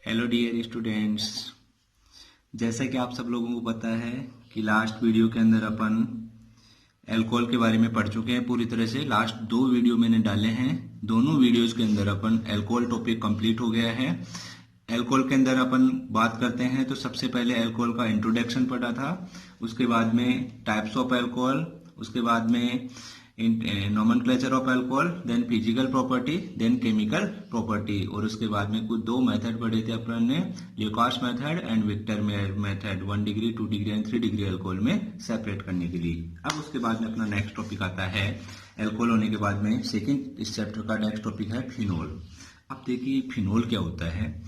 Hello dear students. जैसा कि आप सब लोगों को पता है कि लास्ट वीडियो के अंदर अपन अल्कोहल के बारे में पढ़ चुके हैं पूरी तरह से। लास्ट 2 वीडियो मैंने डाले हैं, दोनों वीडियोस के अंदर अपन अल्कोहल टॉपिक कंप्लीट हो गया है। अल्कोहल के अंदर अपन बात करते हैं तो सबसे पहले अल्कोहल का इंट्रोडक्शन पढ़ा था, उसके बाद में टाइप्स ऑफ अल्कोहल, उसके बाद में nomenclature of alcohol, then physical property, then chemical property, और उसके बाद में कुछ 2 मेथड पढ़े थे अपन ने, Lucas method and Victor method, 1 degree 2 degree and 3 degree alcohol में सेपरेट करने के लिए। अब उसके बाद में अपना नेक्स्ट टॉपिक आता है अल्कोहल होने के बाद में सेकेंड इस चैप्टर का नेक्स्ट टॉपिक है फिनोल। अब देखिए फिनोल क्या होता है।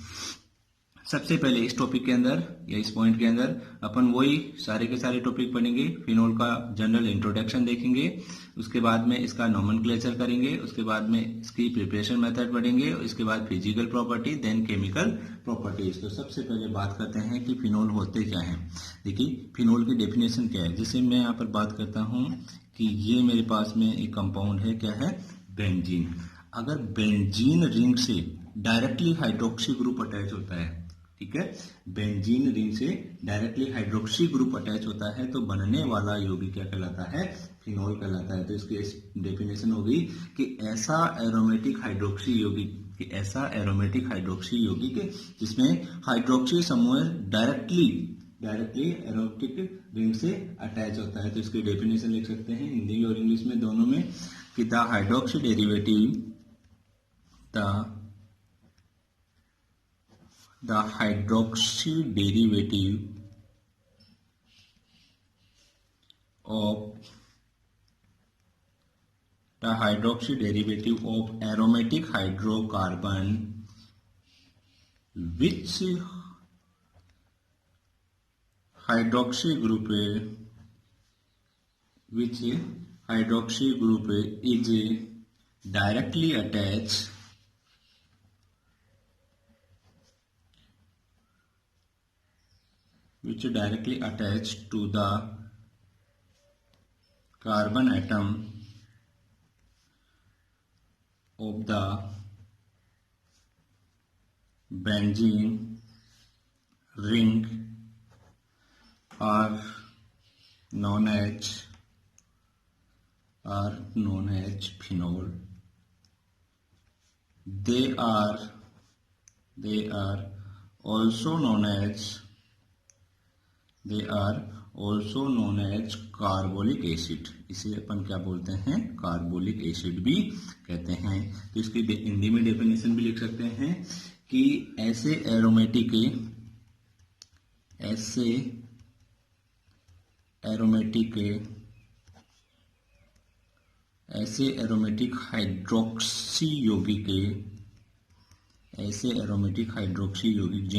सबसे पहले इस टॉपिक के अंदर या इस पॉइंट के अंदर अपन वही सारे के सारे टॉपिक पढ़ेंगे। फिनोल का जनरल इंट्रोडक्शन देखेंगे, उसके बाद में इसका नोमेनक्लेचर करेंगे, उसके बाद में इसकी प्रिपरेशन मेथड पढ़ेंगे, इसके बाद physical property, then chemical properties. तो सबसे पहले बात करते हैं कि फिनोल होते क्या हैं। देखिए फिनोल की डेफिनेशन क्या है। जैसे मैं यहाँ पर बात करता हूँ कि ये मेरे पास में एक कंपाउंड है, क्या है, बेंजीन। अगर बेंजीन रिंग से डायरेक्टली हाइड्रोक्सी ग्रुप अटैच होता है, ठीक है, बेंजीन रिंग से डायरेक्टली हाइड्रोक्सी ग्रुप अटैच होता है तो बनने वाला यौगिक क्या कहलाता है, फिनोल कहलाता है। तो इसकी डेफिनेशन होगी कि ऐसा एरोमेटिक हाइड्रोक्सी यौगिक, कि ऐसा एरोमेटिक हाइड्रोक्सी यौगिक जिसमें हाइड्रोक्सी समूह डायरेक्टली एरोमेटिक रिंग से अटैच होता है। तो इसकी डेफिनेशन लिख सकते हैं हिंदी और इंग्लिश में दोनों में कि the hydroxy derivative the hydroxy derivative of aromatic hydrocarbon which hydroxy group is directly attached to the carbon atom of the benzene ring are known as phenol. They are also known as carbolic acid. इसे अपन क्या बोलते हैं, carbolic acid भी कहते हैं। तो इसकी हिंदी में डेफिनेशन भी लिख सकते हैं कि ऐसे एरोमेटिक हाइड्रोक्सी यौगिक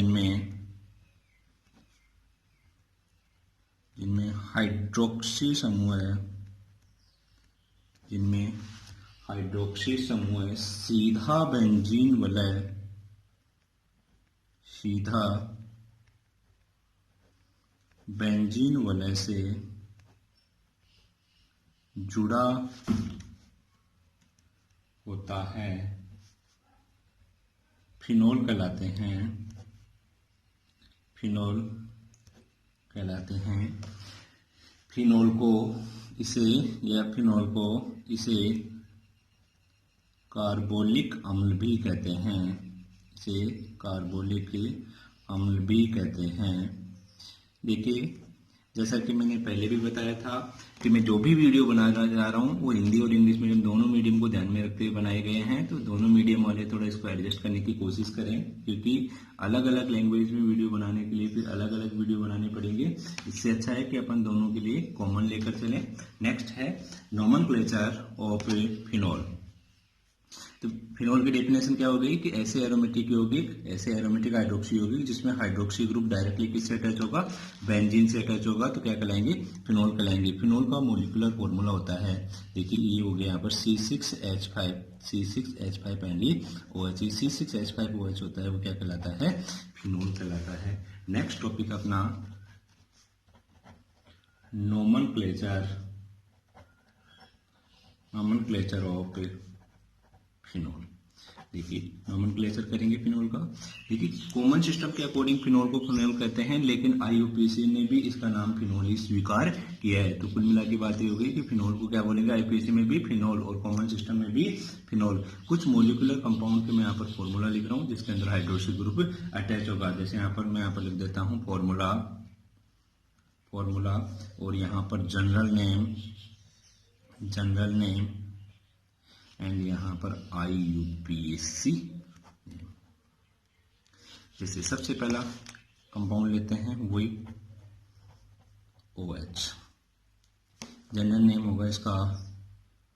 जिनमें हाइड्रोक्सी समूह है, सीधा बेंजीन वलय से जुड़ा होता है, फिनोल कहलाते हैं। फिनोल को इसे कार्बोलिक अम्ल भी कहते हैं। देखिए जैसा कि मैंने पहले भी बताया था कि मैं जो भी वीडियो बनाना जा रहा हूँ वो हिंदी और इंग्लिश मीडियम दोनों मीडियम को ध्यान में रखते हुए बनाए गए हैं। तो दोनों मीडियम वाले थोड़ा इसको एडजस्ट करने की कोशिश करें, क्योंकि अलग अलग लैंग्वेज में वीडियो बनाने के लिए फिर अलग अलग वीडियो बनाने पड़ेंगे। इससे अच्छा है कि अपन दोनों के लिए कॉमन लेकर चलें। नेक्स्ट है नोमेनक्लेचर ऑफ फिनोल। तो फिनोल की डेफिनेशन क्या हो गई कि ऐसे एरोमेटिक हाइड्रोक्सी यौगिक जिसमें हाइड्रोक्सी ग्रुप डायरेक्टली किससे अटैच होगा, बेंजीन से अटैच होगा, तो क्या कहलाएंगे, फिनोल कहलाएंगे। फिनोल का मोलिकुलर फॉर्मूला होता है, देखिए ये हो गया यहाँ पर C6H5 एंड OH। C6H5OH होता है वो क्या कहलाता है, फिनोल कहलाता है। नेक्स्ट टॉपिक अपना नोमेनक्लेचर ऑफ फिनोल। देखिए नोमेनक्लेचर करेंगे फिनोल का। देखिए कॉमन सिस्टम के अकॉर्डिंग फिनोल को फिनोल कहते हैं, लेकिन आईयूपीएसी ने भी इसका नाम फिनोल ही स्वीकार किया है। तो कुल मिला की बात ये हो गई कि फिनोल को क्या बोलेंगे, आईयूपीएसी में भी फिनोल और कॉमन सिस्टम में भी फिनोल। कुछ मोलिकुलर कंपाउंड के मैं यहाँ पर फॉर्मूला लिख रहा हूँ जिसके अंदर हाइड्रोक्सी ग्रुप अटैच होगा। जैसे यहाँ पर मैं यहाँ पर लिख देता हूँ फॉर्मूला, और यहाँ पर जनरल नेम एंड यहाँ पर आईयूपीएसी। जैसे सबसे पहला कंपाउंड लेते हैं वही OH, जनरल नेम होगा इसका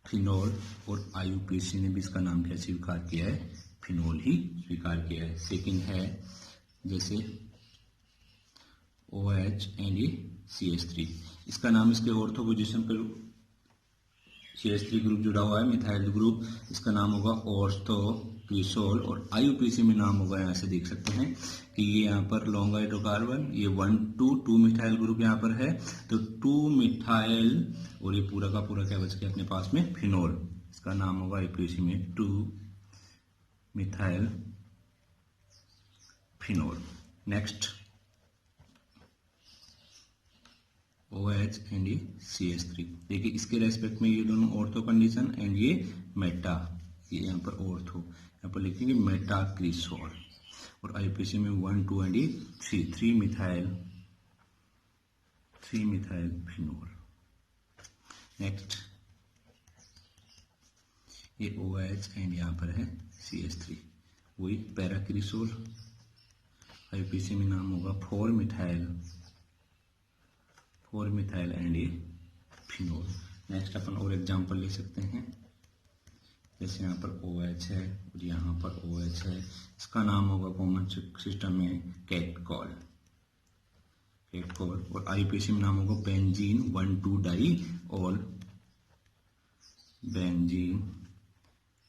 फिनोल, और आईयूपीएसी ने भी इसका नाम क्या स्वीकार किया है, फिनोल ही स्वीकार किया है। सेकंड है जैसे OH एंड CH3, इसका नाम इसके ऑर्थो पोजीशन पर CH3 ग्रुप जुड़ा हुआ है, मिथाइल ग्रुप, इसका नाम होगा ऑर्थोक्रिसोल, और आईयूपीएसी में नाम होगा, यहाँ से देख सकते हैं कि ये यहाँ पर लॉन्ग हाइड्रोकार्बन, ये 1,2 मिथाइल ग्रुप यहाँ पर है, तो 2 मिथाइल, और ये पूरा का पूरा क्या बच गया अपने पास में, फिनोल, इसका नाम होगा आईयूपीएसी में 2 methyl phenol. Next OH and ये CH3, देखिए इसके रेस्पेक्ट में ये दोनों ऑर्थो कंडीशन एंड ये मेटा, ये यहाँ पर ऑर्थो, यहाँ पर लिखेंगे मेटाक्रिसोल, और आईयूपीएसी में 1, 2 एंड ये 3 मिथाइल फिनोल। नेक्स्ट ये OH एंड यहाँ पर है CH3, वही पैराक्रिसोल, आईयूपीएसी में नाम होगा 4 मिथाइल एंड ये फिनोल। नेक्स्ट अपन और एग्जांपल ले सकते हैं, जैसे यहाँ पर OH है और यहाँ पर OH है, इसका नाम होगा कॉमन सिस्टम में कैटकॉल, और आईयूपीएसी में नाम होगा benzene 1,2 diol, benzene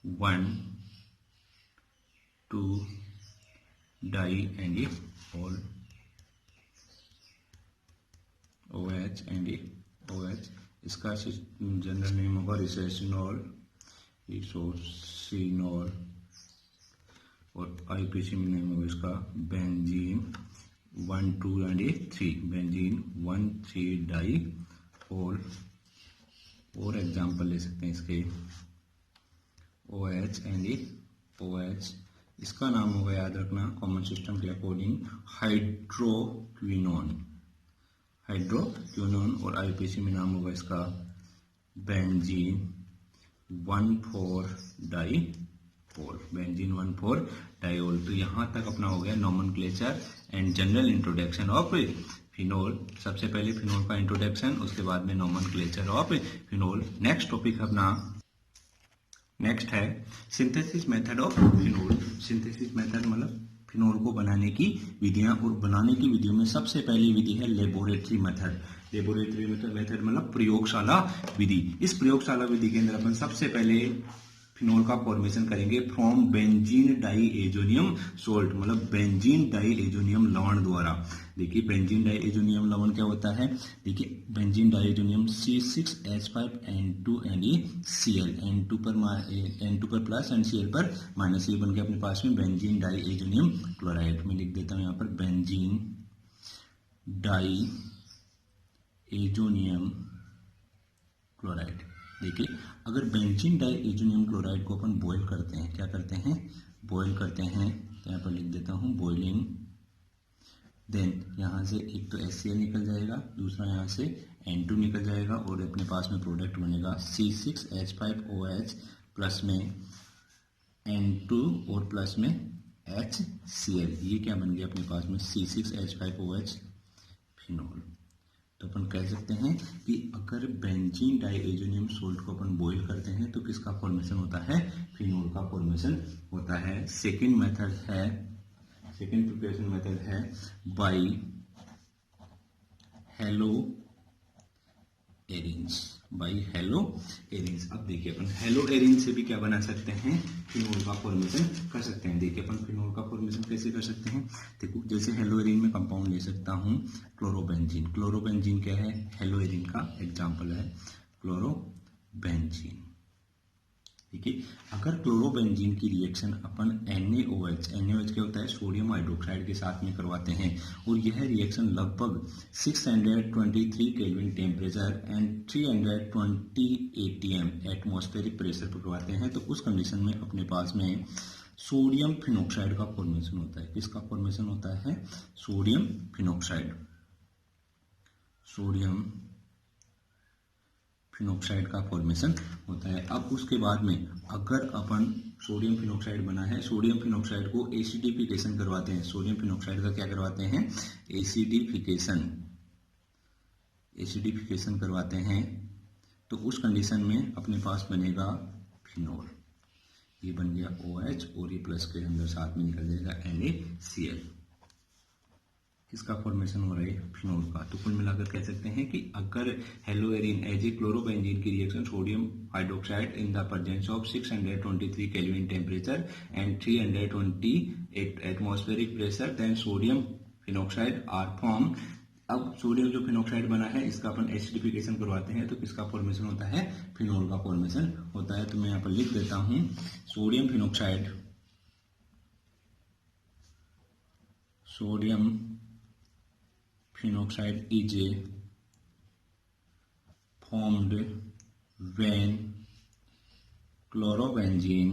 1,2 di and ये ऑल, OH एंड OH, इसका जनरल नेम होगा रिसोसिनॉल, और आईयूपीएसी में नेम होगा इसका बेंजीन 1,2 एंड 3, बेंजीन 1,3 डाइऑल। और एग्जांपल ले सकते हैं इसके OH एंड OH, इसका नाम होगा, याद रखना कॉमन सिस्टम के अकॉर्डिंग हाइड्रोक्विनोन, और आईयूपीएसी में नाम होगा इसका बेंजीन 1,4 डाइऑल, बेंजीन 1,4 डाइऑल। तो यहाँ तक अपना हो गया nomenclature and general introduction of phenol. सबसे पहले फिनोल का इंट्रोडक्शन, उसके बाद में nomenclature of phenol. Next topic अपना नेक्स्ट है synthesis method of phenol. Synthesis method मतलब फिनोल को बनाने की विधियां, और बनाने की विधियों में सबसे पहली विधि है लेबोरेटरी मेथड। लेबोरेटरी मेथड मतलब प्रयोगशाला विधि। इस प्रयोगशाला विधि के अंदर अपन सबसे पहले फिनोल का फॉर्मेशन करेंगे फ्रॉम बेंजीन डाइएजोनियम सोल्ट, मतलब बेंजीन डाइएजोनियम लवण द्वारा। देखिए बेंजीन डाइएजोनियम लवण क्या होता है, देखिए benzene diazonium C6H5N2 and Cl, N2 पर प्लस एंड Cl पर माइनस, ये बन के अपने पास में बेंजीन डाइएजोनियम क्लोराइड। में लिख देता हूँ यहाँ पर बेंजीन डाइएजोनियम क्लोराइड। देखिए अगर बेंजीन डाइएजोनियम क्लोराइड को अपन बॉयल करते हैं, क्या करते हैं, बॉयल करते हैं, तो यहाँ पर लिख देता हूँ बॉइलिंग, देन यहाँ से एक तो HCl निकल जाएगा, दूसरा यहाँ से N2 निकल जाएगा, और अपने पास में प्रोडक्ट बनेगा C6H5OH प्लस में N2 और प्लस में HCl। ये क्या बन गया अपने पास में C6H5OH फिनोल। तो अपन कह सकते हैं कि अगर बेंजीन डाइएजोनियम सोल्ट को अपन बॉयल करते हैं तो किसका फॉर्मेशन होता है, फिनोल का फॉर्मेशन होता है। सेकंड प्रिपरेशन मेथड है बाय हेलो एरिंज। अब देखिए अपन हेलो एरिंज से भी क्या बना सकते हैं, फिनोल का फॉर्मेशन कर सकते हैं। देखिए अपन फिनोल का फॉर्मेशन कैसे कर सकते हैं, देखो जैसे हेलो एरिन में कंपाउंड ले सकता हूँ क्लोरोबेंजीन। क्लोरोबेंजीन क्या है, हेलो एरिन का एग्जाम्पल है क्लोरोबेंजीन। देखिए, अगर क्लोरोबेंजीन की रिएक्शन अपन NaOH क्या होता है, सोडियम हाइड्रोक्साइड के साथ में करवाते हैं और यह रिएक्शन लगभग 623 kelvin temperature and 320 ATM atmospheric pressure पर करवाते हैं, तो उस कंडीशन में अपने पास में सोडियम फिनॉक्साइड का फॉर्मेशन होता है। किसका फॉर्मेशन होता है? Sodium phenoxide. सोडियम फिनॉक्साइड का फॉर्मेशन होता है। अब उसके बाद में अगर अपन सोडियम फिनॉक्साइड बना है, सोडियम फिनॉक्साइड को एसिडिफिकेशन करवाते हैं। सोडियम फिनॉक्साइड का क्या करवाते हैं? एसिडिफिकेशन करवाते हैं, तो उस कंडीशन में अपने पास बनेगा फिनोल। ये बन गया OH और ये प्लस के अंदर साथ में निकल जाएगा NaCl। किसका फॉर्मेशन हो रहा है? फिनोल का। तो कुल मिलाकर कह सकते हैं कि अगर हेलोएरिन एज ए क्लोरोबेंजीन की reaction sodium hydroxide in the presence of 623 kelvin temperature and 320 atmospheric pressure, then sodium phenoxide are form. अब सोडियम जो फिनॉक्साइड बना है इसका अपन एसिडिफिकेशन करवाते हैं, तो किसका फॉर्मेशन होता है? फिनोल का फॉर्मेशन होता है। तो मैं यहाँ पर लिख देता हूं, sodium phenoxide is a formed when chlorobenzene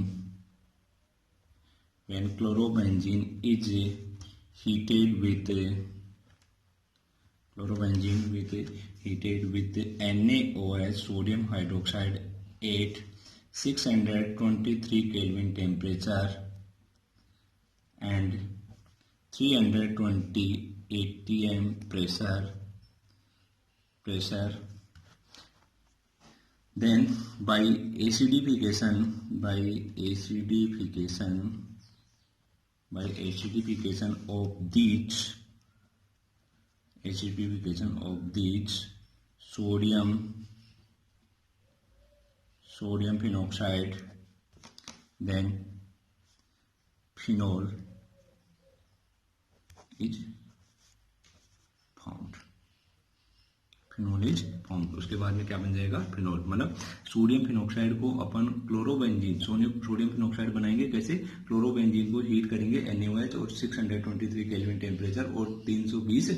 is heated with NaOH sodium hydroxide at 623 Kelvin temperature and 320 ATM pressure. Then by acidification of these sodium phenoxide, then phenol is formed। उसके बाद में क्या बन जाएगा? फिनोल। मतलब sodium phenoxide को अपन chlorobenzene, sodium phenoxide बनाएंगे कैसे? क्लोरोबेंजीन को हीट करेंगे NaOH और 623 केल्विन टेम्परेचर और 320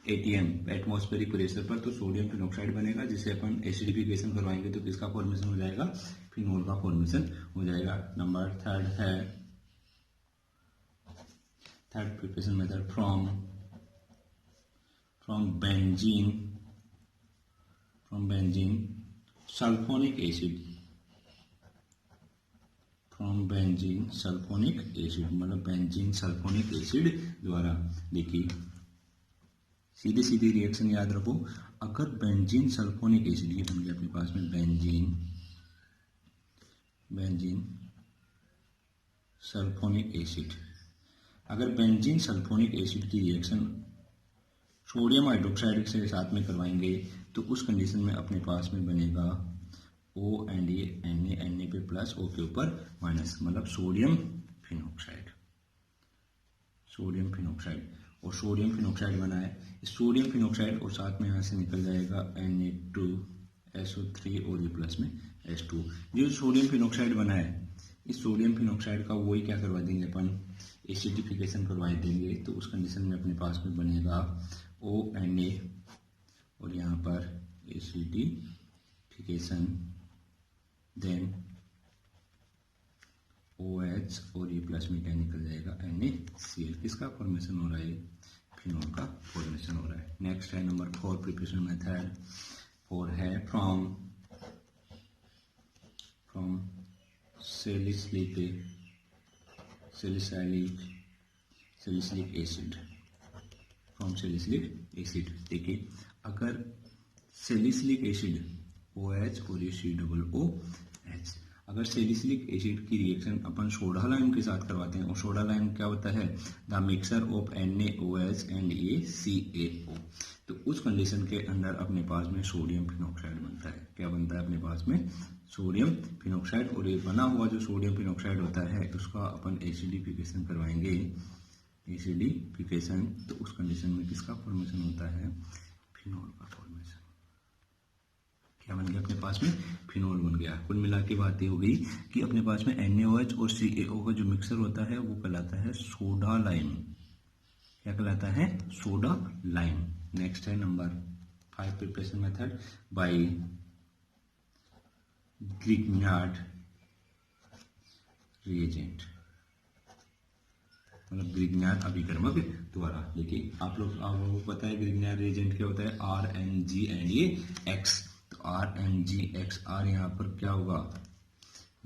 ATM एटमॉस्फेरिक प्रेशर पर, तो सोडियम फिनॉक्साइड बनेगा, जिसे अपन एसिडिफिकेशन करवाएंगे तो किसका फॉर्मेशन हो जाएगा? फिनोल का फॉर्मेशन हो जाएगा। नंबर थर्ड है third preparation method from benzene sulfonic acid। मतलब बेंजीन सल्फोनिक एसिड द्वारा। देखिए, सीधी रिएक्शन याद रखो। अगर बेंजीन सल्फोनिक एसिड, ये बन गया अपने पास में बेंजीन सल्फोनिक एसिड। अगर बेंजीन सल्फोनिक एसिड की रिएक्शन सोडियम हाइड्रोक्साइड के साथ में करवाएंगे तो उस कंडीशन में अपने पास में बनेगा O एंड ये Na पे प्लस, O के ऊपर माइनस, मतलब सोडियम फिनॉक्साइड। और सोडियम फिनॉक्साइड बना है, सोडियम फिनॉक्साइड और साथ में यहाँ से निकल जाएगा Na2SO3 और ये प्लस में H2। जो सोडियम फिनॉक्साइड बना है, इस सोडियम फिनॉक्साइड का वही क्या करवा देंगे अपन? एसिडिफिकेशन करवा देंगे, तो उस कंडीशन में अपने पास में बनेगा ONA और यहाँ पर एसिडिफिकेशन, देन OH और ये प्लस में क्या निकल जाएगा? NaCl। किसका फॉर्मेशन हो रहा है? फिनोल का फॉर्मेशन हो रहा है। नेक्स्ट है नंबर 4 प्रिपरेशन मेथड। 4 है फ्रॉम सैलिसिलिक एसिड। देखिए, अगर सैलिसिलिक एसिड OH और ये COOH, अगर सैलिसिलिक एसिड की रिएक्शन अपन सोडा लाइम के साथ करवाते हैं, और सोडा लाइम क्या होता है? The mixture of NaOH and ये CaO, तो उस कंडीशन के अंदर अपने पास में सोडियम फिनॉक्साइड बनता है। क्या बनता है अपने पास में? Sodium phenoxide. और ये बना हुआ जो सोडियम फिनॉक्साइड होता है उसका अपन एसिडिफिकेशन करवाएंगे, तो उस कंडीशन में किसका फॉर्मेशन होता है? फिनोल का फॉर्मेशन। क्या बन गया अपने पास में, फिनोल बन गया। कुल मिला के बात ये हो गई कि अपने पास में NaOH और CaO का जो मिक्सर होता है वो कहलाता है सोडा लाइम। क्या कहलाता है, सोडा लाइम। नेक्स्ट है number 5 preparation method by Grignard reagent, मतलब ग्रिग्नार्ड अभिकर्मक द्वारा। देखिए आप लोगों को पता है ग्रिग्नार्ड रिएजेंट क्या होता है, RMgNaX। तो RMgX, R यहाँ पर क्या होगा,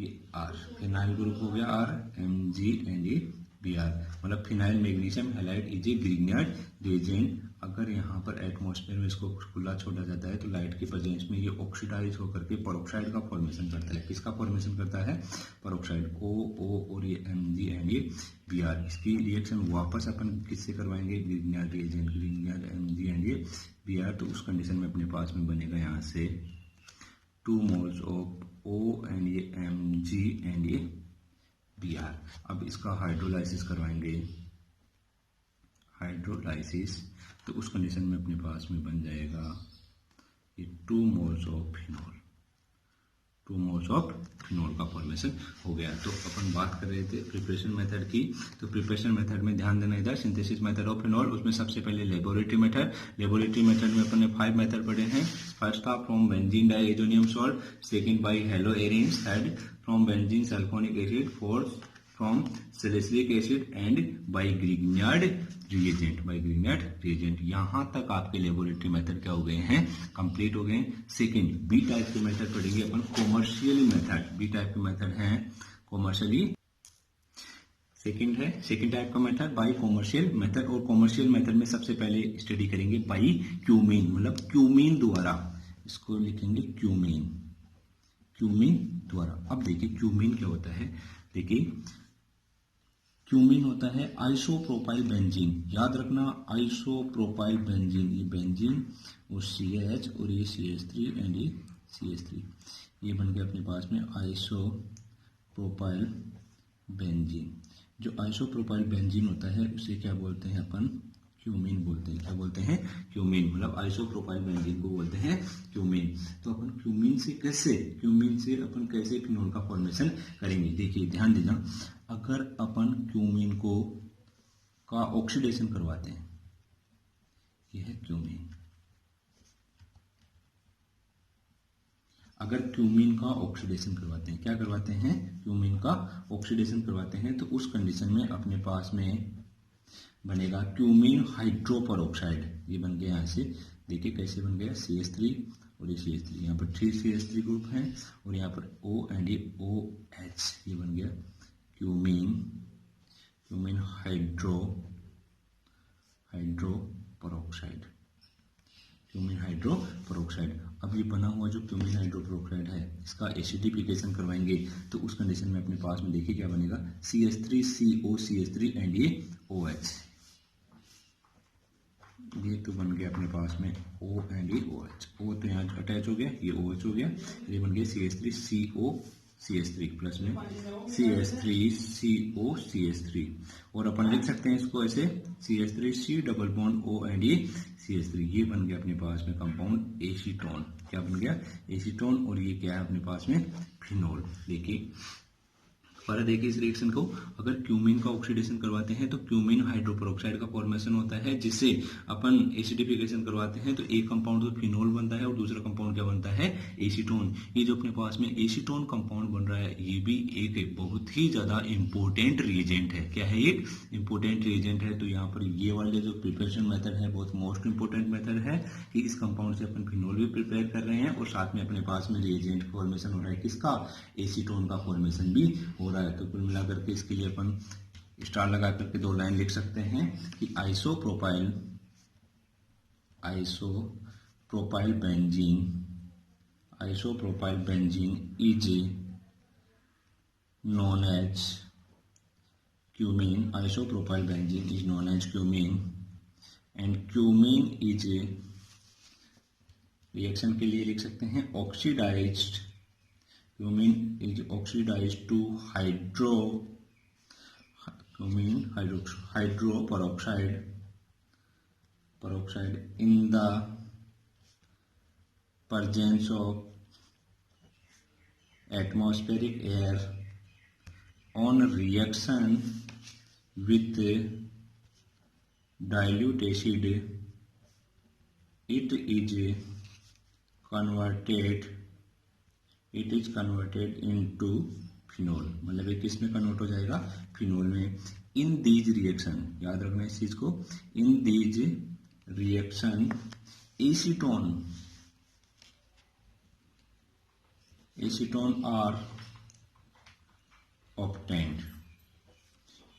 ये R फिनाइल ग्रुप हो गया, RMgNaBr, मतलब phenyl magnesium halide is a Grignard reagent. अगर यहाँ पर एटमॉस्फेयर में इसको खुला छोड़ा जाता है तो लाइट के प्रेजेंस में ये ऑक्सीडाइज होकर के पेरोक्साइड का फॉर्मेशन करता है। किसका फॉर्मेशन करता है, पेरोक्साइड, O और ये MgNaBr। इसकी रिएक्शन वापस अपन किससे करवाएंगे, ग्रिग्नार्ड रिएजेंट, ग्रिग्नार्ड MgNaBr। तो उस कंडीशन में अपने पास में बनेगा यहाँ से 2 moles ऑफ O एंड ये MgNaBr। अब इसका हाइड्रोलाइसिस करवाएंगे, हाइड्रोलाइसिस, तो उस कंडीशन में अपने पास में बन जाएगा ये 2 moles of phenol, 2 moles of phenol का फॉर्मेशन हो गया। तो अपन बात कर रहे थे प्रिपरेशन मेथड की, तो प्रिपरेशन मेथड में ध्यान देना इधर सिंथेसिस मेथड ऑफ फिनोल, उसमें सबसे पहले लेबोरेटरी मेथड। लेबोरेटरी मेथड में अपन ने 5 मेथड पढ़े हैं। फर्स्ट था from benzene diazonium salt, second by haloarene, third from benzene sulphonic acid, fourth from salicylic acid and by Grignard reagent, by Grignard reagent. यहां तक आपके लेबोरेटरी मेथड क्या हो गए हैं, कंप्लीट हो गए। सेकंड बी टाइप के मेथड पढ़ेंगे अपन, कॉमर्शियली मेथड। बी टाइप के मेथड हैं कॉमर्शियली, सेकंड है सेकंड टाइप का मेथड बाय कॉमर्शियल मेथड। और कॉमर्शियल मेथड में सबसे पहले स्टडी करेंगे बाय क्यूमीन, मतलब क्यूमीन द्वारा, इसको लिखेंगे क्यूमीन, क्यूमीन द्वारा। अब देखिए क्यूमीन क्या होता है, देखिए क्यूमीन होता है आइसोप्रोपाइल बेंजीन, याद रखना आइसोप्रोपाइल बेंजीन, ये बेंजीन और CH और ये CH3 एंड ये CH3, ये बन गया अपने पास में आइसोप्रोपाइल बेंजीन। जो आइसोप्रोपाइल बेंजीन होता है उसे क्या बोलते हैं अपन, क्यूमीन बोलते हैं। क्या बोलते हैं, क्यूमीन, मतलब आइसोप्रोपाइल बेंजीन को बोलते हैं क्यूमीन। तो अपन क्यूमीन से अपन कैसे फिनोल का फॉर्मेशन करेंगे, देखिए ध्यान देना। अगर अपन क्यूमीन का ऑक्सीडेशन करवाते हैं, यह है क्यूमीन, अगर क्यूमीन का ऑक्सीडेशन करवाते हैं, क्या करवाते हैं, क्यूमीन का ऑक्सीडेशन करवाते हैं, तो उस कंडीशन में अपने पास में बनेगा क्यूमीन हाइड्रोपरऑक्साइड। ये बन गया यहाँ से, देखिए कैसे बन गया, CH3 और ये CH3, यहाँ पर 3 CH3 ग्रुप है और यहाँ पर O एंड ये OH, ये बन गया क्यूमीन हाइड्रोपरऑक्साइड, क्यूमीन हाइड्रोपरऑक्साइड। अब ये बना हुआ जो क्यूमीन हाइड्रोपरऑक्साइड है, इसका एसिडिफिकेशन करवाएंगे, तो उस कंडीशन में अपने पास में देखिए क्या बनेगा, CH3CO CH3 एंड ये OH, ये तो बन गया अपने पास में O एंड ये OH, O तो यहाँ अटैच हो गया, ये OH हो गया, ये बन गया CH3CO CH3 प्लस में CH3CO CH3, और अपन लिख सकते हैं इसको ऐसे CH3C double bond O and ये CH3, ये बन गया अपने पास में कंपाउंड एसीटोन। क्या बन गया, एसीटोन, और ये क्या है अपने पास में, फिनोल। देखिए पर देखिए इस रिएक्शन को, अगर क्यूमीन का ऑक्सीडेशन करवाते हैं तो क्यूमीन हाइड्रोपरऑक्साइड का फॉर्मेशन होता है, जिससे अपन एसिडिफिकेशन करवाते हैं तो एक कंपाउंड तो फिनोल बनता है और दूसरा कंपाउंड क्या बनता है, एसीटोन। ये जो अपने पास में एसीटोन कंपाउंड बन रहा है, ये भी एक बहुत ही ज्यादा इंपॉर्टेंट रिएजेंट है। क्या है, एक इंपॉर्टेंट रिएजेंट है। तो यहाँ पर ये वाले जो प्रिपरेशन मेथड है बहुत मोस्ट इंपोर्टेंट मेथड है कि इस कंपाउंड से अपन फिनोल भी प्रिपेयर कर रहे हैं और साथ में अपने पास में रिएजेंट फॉर्मेशन हो रहा है, किसका, एसीटोन का फॉर्मेशन भी हो रहा है। तो कुल मिलाकर के इसके लिए अपन स्टार लगा करके 2 लाइन लिख सकते हैं कि isopropyl benzene is known as cumene, isopropyl benzene is known as cumene and cumene is reaction के लिए लिख सकते हैं oxidised, cumene is oxidised to hydroperoxide in the presence of atmospheric air on reaction with dilute acid, it is converted into phenol, मतलब ये किस में convert हो जाएगा, फिनोल में। इन दीज रिएक्शन, याद रखना इस चीज को, in these reaction acetone are obtained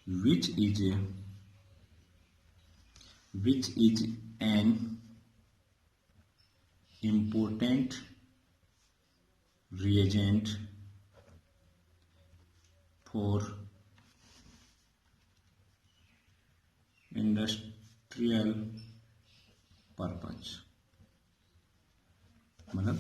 which is an important reagent for industrial purpose। मतलब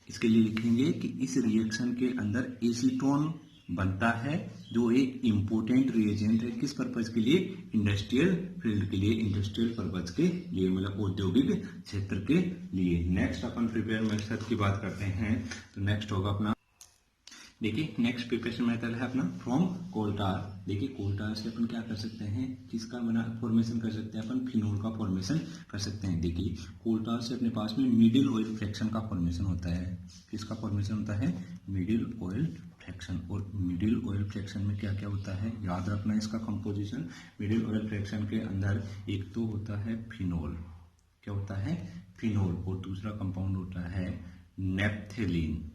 इसके लिए लिखेंगे कि इस रिएक्शन के अंदर एसीटोन बनता है जो एक इम्पोर्टेंट रिएजेंट है, किस पर्पज के लिए, इंडस्ट्रियल फील्ड के लिए, इंडस्ट्रियल पर्पज के लिए, मतलब औद्योगिक क्षेत्र के लिए। नेक्स्ट अपन प्रिपेयर मेथड की बात करते हैं, तो नेक्स्ट होगा अपना, देखिए नेक्स्ट प्रिपरेशन मेथड है अपना फ्रॉम कोल टार। देखिए कोल टार से अपन क्या कर सकते हैं, किसका बना फॉर्मेशन कर सकते हैं, अपन फिनोल का फॉर्मेशन कर सकते हैं। देखिए कोल टार से अपने पास में मिडिल ऑयल फ्रैक्शन का फॉर्मेशन होता है, किसका फॉर्मेशन होता है, मिडिल ऑयल फ्रैक्शन। और मिडिल ऑयल फ्रैक्शन में क्या क्या होता है, याद रखना इसका कंपोजिशन। मिडिल ऑयल फ्रैक्शन के अंदर एक तो होता है फिनोल, क्या होता है, फिनोल, और दूसरा कंपाउंड होता है नेप्थेलीन।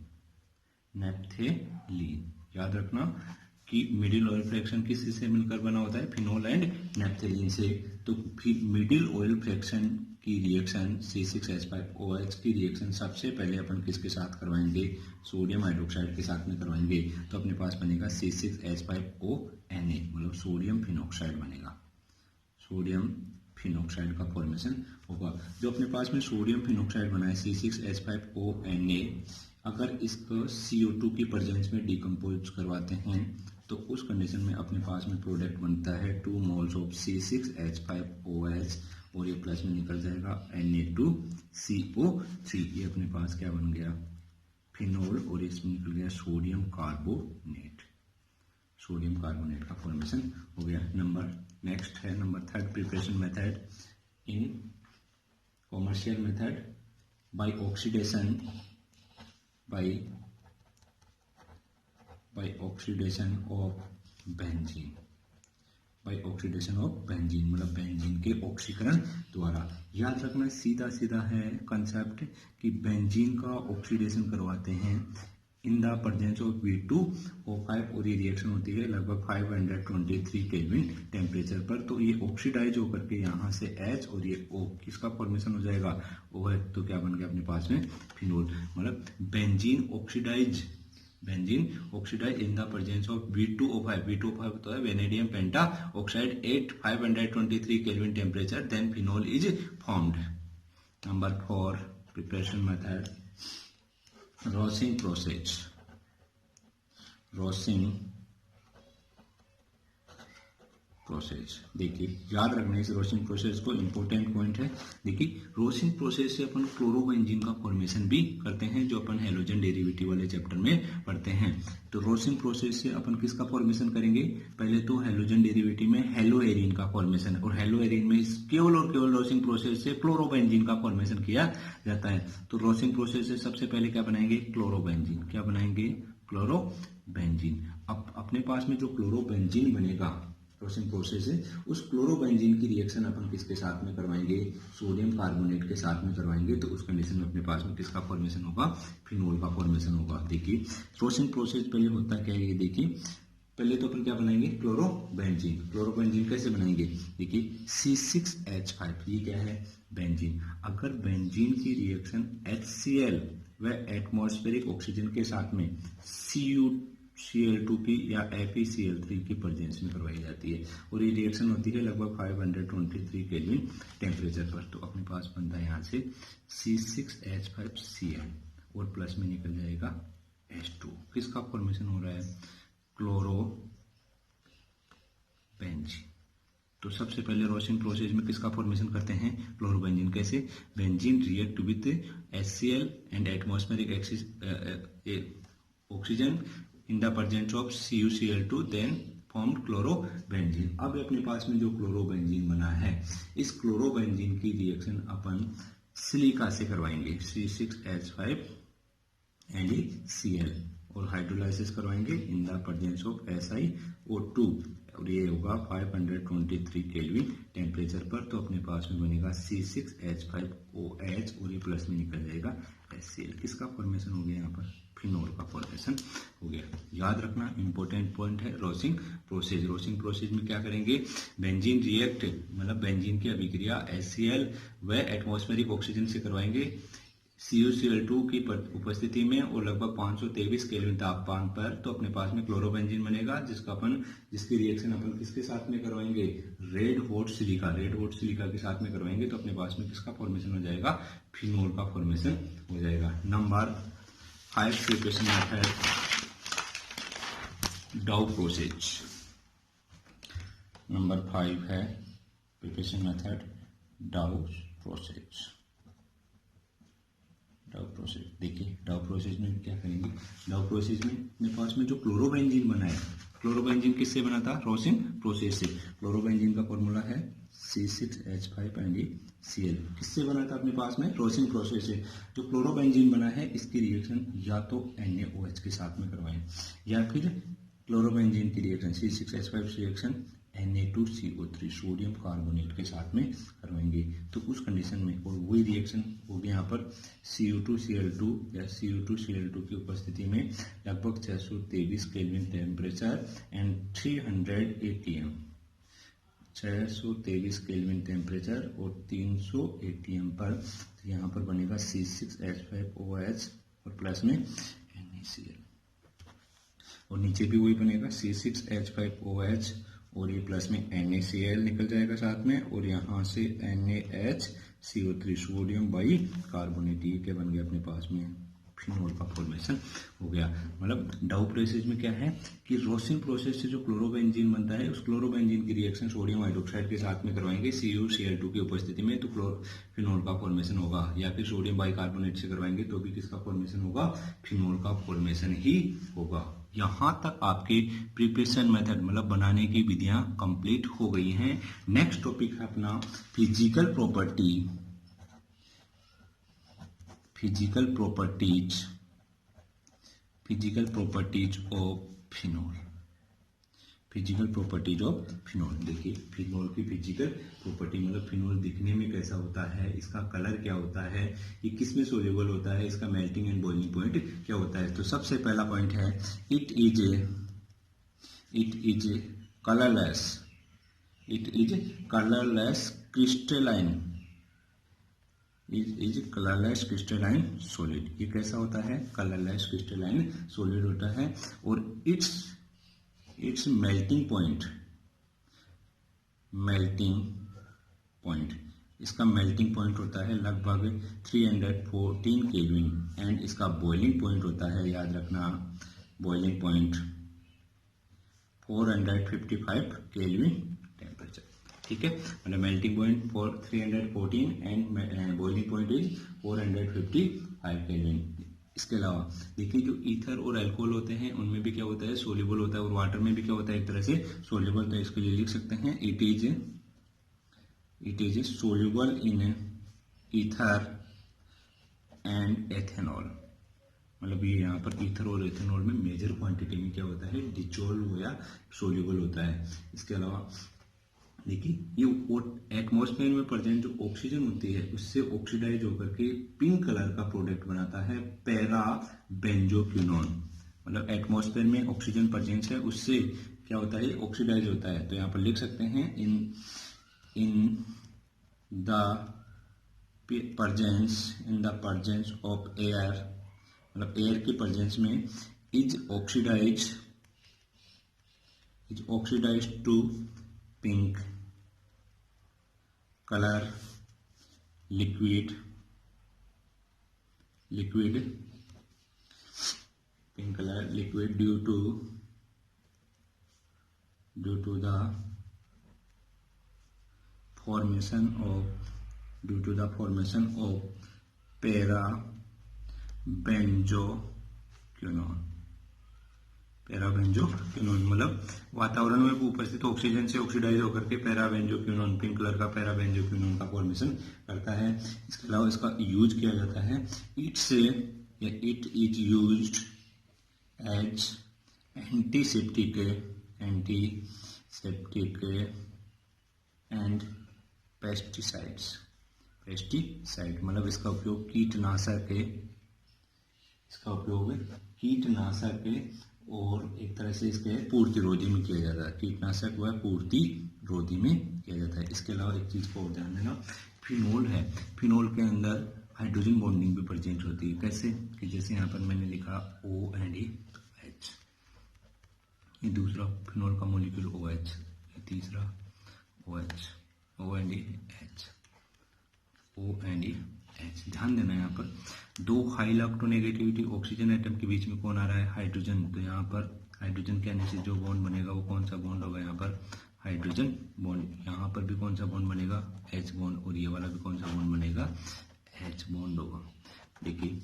याद रखना कि मिडिल ऑयल फ्रैक्शन किस से मिलकर बना होता है, फिनोल एंड नेप्थेलीन से। तो मिडिल ऑयल फ्रैक्शन की रिएक्शन C6H5OH की रिएक्शन सबसे पहले अपन किसके साथ करवाएंगे, सोडियम हाइड्रोक्साइड के साथ में करवाएंगे। तो अपने पास बनेगा C6H5ONa, मतलब सोडियम फिनॉक्साइड बनेगा, सोडियम फिनॉक्साइड का फॉर्मेशन होगा। जो अपने पास में सोडियम फिनॉक्साइड बना है C6H5ONa, अगर इसको CO2 की प्रेजेंस में डिकम्पोज करवाते हैं तो उस कंडीशन में अपने पास में प्रोडक्ट बनता है 2 मोल्स ऑफ C6H5OH, और ये प्लस में निकल जाएगा Na2CO3। ये अपने पास क्या बन गया, फिनोल, और इसमें निकल गया सोडियम कार्बोनेट, सोडियम कार्बोनेट का फॉर्मेशन हो गया। नेक्स्ट है number 3 preparation method in commercial method by oxidation of benzene, मतलब बेंजीन के ऑक्सीकरण द्वारा। याद रखना सीधा सीधा है कंसेप्ट कि बेंजीन का ऑक्सीडेशन करवाते हैं in the presence of V2O5, और ये रिएक्शन होती है लगभग 523 केल्विन टेम्परेचर पर। तो ये ऑक्सीडाइज होकर के यहाँ से H और ये O किसका फॉर्मेशन हो जाएगा, OH, तो क्या बन गया अपने पास में, फिनोल। मतलब benzene oxidise in the presence of V2O5 तो है vanadium penta oxide at 523 kelvin temperature, then phenol is formed. Number 4 preparation method Raschig process. देखिए याद रखना इस रोसिंग प्रोसेस को, इंपॉर्टेंट पॉइंट है। देखिए रोसिंग प्रोसेस से अपन क्लोरोबेंजीन का फॉर्मेशन भी करते हैं, जो अपन हेलोजन डेरिवेटिव वाले चैप्टर में पढ़ते हैं। तो रोसिंग प्रोसेस से अपन किसका फॉर्मेशन करेंगे, पहले तो हेलोजन डेरिवेटिव में हेलोएरिन का फॉर्मेशन, और हेलोएरिन में केवल और केवल रोसिंग प्रोसेस से क्लोरोबेंजीन का फॉर्मेशन किया जाता है। तो रोसिंग प्रोसेस से सबसे पहले क्या बनाएंगे, क्लोरोबेंजीन। क्या बनाएंगे, क्लोरोबेंजीन। अब अपने पास में जो क्लोरोबेंजीन बनेगा रोसिंग प्रोसेस है, उस क्लोरोबेंजीन की रिएक्शन अपन किसके साथ में करवाएंगे, सोडियम कार्बोनेट के साथ में करवाएंगे। तो उस कंडीशन में अपने पास में किसका फॉर्मेशन होगा, फिनोल का फॉर्मेशन होगा। देखिए रोसिंग प्रोसेस पहले होता क्या है, ये देखिए पहले तो अपन क्या बनाएंगे, क्लोरोबेंजीन कैसे बनाएंगे, देखिए C6H5, ये क्या है, बेंजीन। अगर बेंजीन की रिएक्शन HCl व एटमॉस्फेरिक ऑक्सीजन के साथ में Cl2 की या FeCl3 की प्रेजेंस में करवाई जाती है, और ये रिएक्शन होती है लगभग 523 केल्विन टेम्परेचर पर। तो अपने पास बनता है यहाँ से C6H5Cl, और प्लस में निकल जाएगा H2। किसका फॉर्मेशन हो रहा है, क्लोरोबेंजीन। तो सबसे पहले रोसिंग प्रोसेस में किसका फॉर्मेशन करते हैं, क्लोरोबेंजीन। कैसे, benzene react with HCl and atmospheric oxygen in the presence of CuCl2 then formed chlorobenzene. अब अपने पास में जो क्लोरोबेंजीन बना है, इस क्लोरोबेंजीन की रिएक्शन अपन सिलिका से करवाएंगे, C6H5 NaCl, और हाइड्रोलाइसिस करवाएंगे इन द प्रेजेंस ऑफ SiO2, और ये होगा 523 केल्विन टेम्परेचर पर। तो अपने पास में बनेगा C6H5OH और ये प्लस में निकल जाएगा HCl। किसका फॉर्मेशन हो गया यहाँ पर? फिनोल का फॉर्मेशन हो गया। याद रखना इंपॉर्टेंट पॉइंट है रोसिंग प्रोसेस। रोसिंग प्रोसेस में क्या करेंगे? बेंजीन रिएक्ट मतलब बेंजीन की अभिक्रिया HCl व एटमॉस्फेरिक ऑक्सीजन से करवाएंगे CuCl2 की उपस्थिति में और लगभग 523 केल्विन तापमान पर। तो अपने पास में क्लोरोबेंजीन बनेगा जिसकी रिएक्शन अपन किसके साथ में करवाएंगे? रेड हॉट सिलिका के साथ में करवाएंगे। तो अपने पास में किसका फॉर्मेशन हो जाएगा? फिनोल का फॉर्मेशन हो जाएगा। नंबर 5 प्रिपरेशन मेथड डाउ प्रोसेस। नंबर 5 है प्रिपरेशन मेथड डाउ प्रोसेस। डाउ प्रोसेस देखिए, डाउ प्रोसेस में क्या करेंगे? डाउ प्रोसेस में मेरे पास में जो क्लोरोबेंजीन बना है, क्लोरोबेंजीन किससे बना था? रोसिंग प्रोसेस से। क्लोरोबेंजीन का फॉर्मूला है C6H5 NaCl। किससे बना था अपने पास में? रोसिंग प्रोसेस से। जो क्लोरोबेंजीन बना है इसकी रिएक्शन या तो NaOH के साथ में करवाएं या फिर क्लोरोबेंजीन की reaction C6H5 reaction Na2CO3 sodium carbonate के साथ में करवाएंगे। तो उस कंडीशन में, और वही रिएक्शन होगी यहाँ पर Cu2Cl2 या Cu2Cl2 की उपस्थिति में लगभग 623 kelvin temperature and 300 ATM, 623 kelvin temperature और 300 ATM पर। तो यहाँ पर बनेगा C6H5OH और प्लस में NaCl, और नीचे भी वही बनेगा C6H5OH और ये प्लस में NaCl निकल जाएगा साथ में, और यहाँ से NaHCO3 सोडियम बाई कार्बोनेट। ये क्या बन गया अपने पास में? फिनोल का फॉर्मेशन हो गया। मतलब डाउ प्रोसेस में क्या है कि रोसिंग प्रोसेस से जो क्लोरोबेंजीन बनता है, उस क्लोरोबेंजीन की रिएक्शन सोडियम हाइड्रोक्साइड के साथ में करवाएंगे CuCl2 की उपस्थिति में, तो फिनोल का फॉर्मेशन होगा। या फिर सोडियम बाइकार्बोनेट से करवाएंगे तो भी किसका फॉर्मेशन होगा? फिनोल का फॉर्मेशन ही होगा। यहाँ तक आपके प्रिपरेशन मेथड मतलब बनाने की विधियां कंप्लीट हो गई हैं। नेक्स्ट टॉपिक है अपना physical properties of phenol. Physical properties of phenol. देखिए, फिनोल की फिजिकल प्रॉपर्टी मतलब फिनोल दिखने में कैसा होता है, इसका कलर क्या होता है, ये किस में सोल्यूबल होता है, इसका मेल्टिंग एंड बॉइलिंग पॉइंट क्या होता है। तो सबसे पहला पॉइंट है it is colourless crystalline solid. ये कैसा होता है? कलरलेस क्रिस्टलाइन सॉलिड होता है। और इट्स मेल्टिंग पॉइंट, इसका मेल्टिंग पॉइंट होता है लगभग 314 केल्विन एंड इसका बॉइलिंग पॉइंट होता है, याद रखना, बॉइलिंग पॉइंट 455 केल्विन टेम्परेचर। ठीक है, मतलब melting point 314 and boiling point is 455 kelvin. इसके अलावा देखिए, जो ईथर और अल्कोहल होते हैं उनमें भी क्या होता है? सोल्यूबल होता है, और वाटर में भी क्या होता है? एक तरह से सोल्यूबल। तो इसके लिए लिख सकते हैं it is soluble in ether and ethanol. मतलब ये यहाँ पर ईथर और एथेनॉल में मेजर क्वांटिटी में क्या होता है? डिसॉल्व या सोल्यूबल होता है। इसके अलावा देखिए, ये एटमॉस्फेयर में प्रेजेंट जो ऑक्सीजन होती है उससे ऑक्सीडाइज होकर के पिंक कलर का प्रोडक्ट बनाता है पैरा बेंजोक्विनोन। मतलब एटमॉस्फेयर में ऑक्सीजन प्रेजेंस है, उससे क्या होता है? ऑक्सीडाइज होता है। तो यहाँ पर लिख सकते हैं in the presence of air, मतलब एयर के प्रेजेंस में is oxidise to pink colour liquid pink colour liquid due to the formation of para benzoquinone. Parabenzoquinone, मतलब वातावरण में उपस्थित ऑक्सीजन से ऑक्सीडाइज होकर के पैराबेंजोक्विनोन, पिंक कलर का पैराबेंजोक्विनोन का फॉर्मेशन करता है। इसके अलावा इसका यूज किया जाता है it is used as antiseptic and pesticide, मतलब इसका उपयोग कीटनाशक है और एक तरह से इसके पूर्तिरोधी में किया जाता है। कीटनाशक व पूर्तिरोधी में किया जाता है। इसके अलावा एक चीज को और ध्यान देना, फिनोल है, फिनोल के अंदर हाइड्रोजन बॉन्डिंग भी प्रेजेंट होती है। कैसे कि जैसे यहाँ पर मैंने लिखा OH, ये दूसरा फिनोल का मॉलिक्यूल OH, ये तीसरा OH, OH। ध्यान देना यहाँ पर दो हाई इलेक्ट्रोनेगेटिविटी ऑक्सीजन एटम के बीच में कौन आ रहा है, हाइड्रोजन। तो यहाँ पर हाइड्रोजन के आने से जो बॉन्ड बनेगा वो कौन सा बॉन्ड होगा, यहाँ पर हाइड्रोजन बॉन्ड। यहाँ पर भी कौन सा बॉन्ड बनेगा, H बॉन्ड, और ये वाला भी कौन सा बॉन्ड बनेगा, H बॉन्ड होगा। देखिए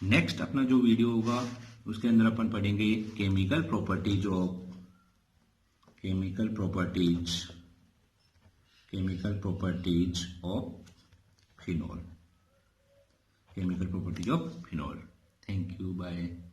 नेक्स्ट अपना जो वीडियो होगा उसके अंदर अपन पढ़ेंगे chemical properties of phenol. Thank you, bye.